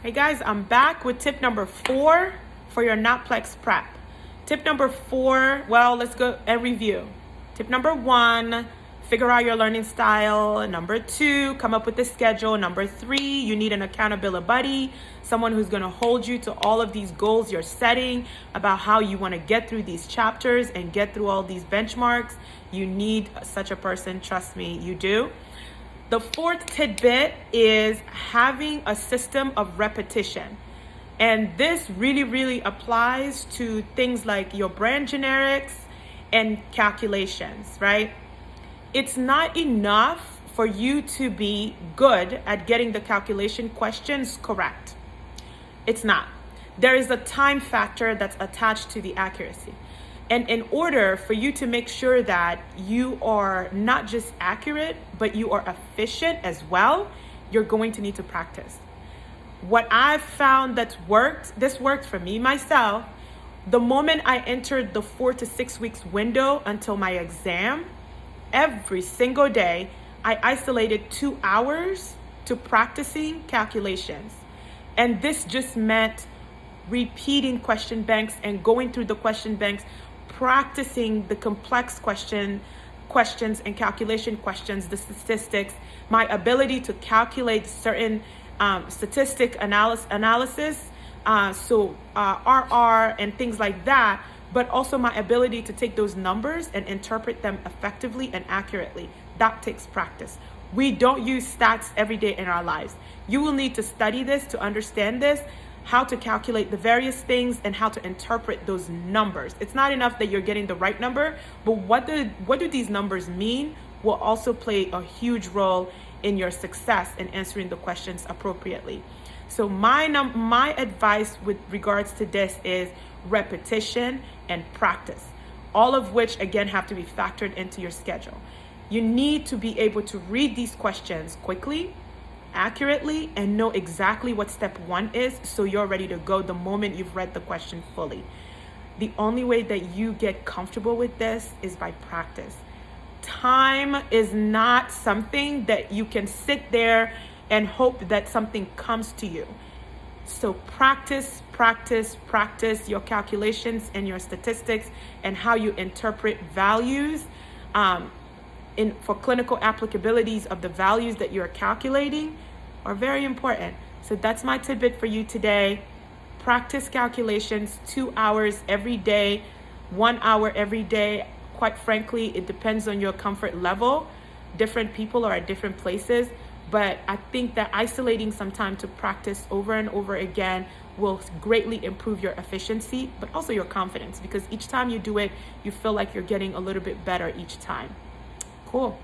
Hey guys, I'm back with tip number 4 for your Naplex Prep. Tip number 4, well, let's go and review. Tip number 1, figure out your learning style. Number 2, come up with a schedule. Number 3, you need an accountability buddy, someone who's going to hold you to all of these goals you're setting about how you want to get through these chapters and get through all these benchmarks. You need such a person, trust me, you do. The 4th tidbit is having a system of repetition. And this really applies to things like your brand generics and calculations, right? It's not enough for you to be good at getting the calculation questions correct. It's not. There is a time factor that's attached to the accuracy. And in order for you to make sure that you are not just accurate, but you are efficient as well, you're going to need to practice. What I've found that's worked, this worked for me myself, the moment I entered the 4 to 6 weeks window until my exam, every single day, I isolated 2 hours to practicing calculations. And this just meant repeating question banks and going through the question banks, practicing the complex questions and calculation questions, the statistics, my ability to calculate certain statistic analysis, RR and things like that, but also my ability to take those numbers and interpret them effectively and accurately. That takes practice. We don't use stats every day in our lives. You will need to study this to understand this, how to calculate the various things and how to interpret those numbers. It's not enough that you're getting the right number, but what do these numbers mean will also play a huge role in your success in answering the questions appropriately. So my advice with regards to this is repetition and practice, all of which again have to be factored into your schedule. You need to be able to read these questions quickly, accurately, and know exactly what step 1 is so you're ready to go the moment you've read the question fully. The only way that you get comfortable with this is by practice. Time is not something that you can sit there and hope that something comes to you. So practice your calculations and your statistics and how you interpret values for clinical applicabilities of the values that you're calculating are very important. So that's my tidbit for you today. Practice calculations 2 hours every day, 1 hour every day. Quite frankly, it depends on your comfort level. Different people are at different places, but I think that isolating some time to practice over and over again will greatly improve your efficiency, but also your confidence, because each time you do it, you feel like you're getting a little bit better each time. Cool.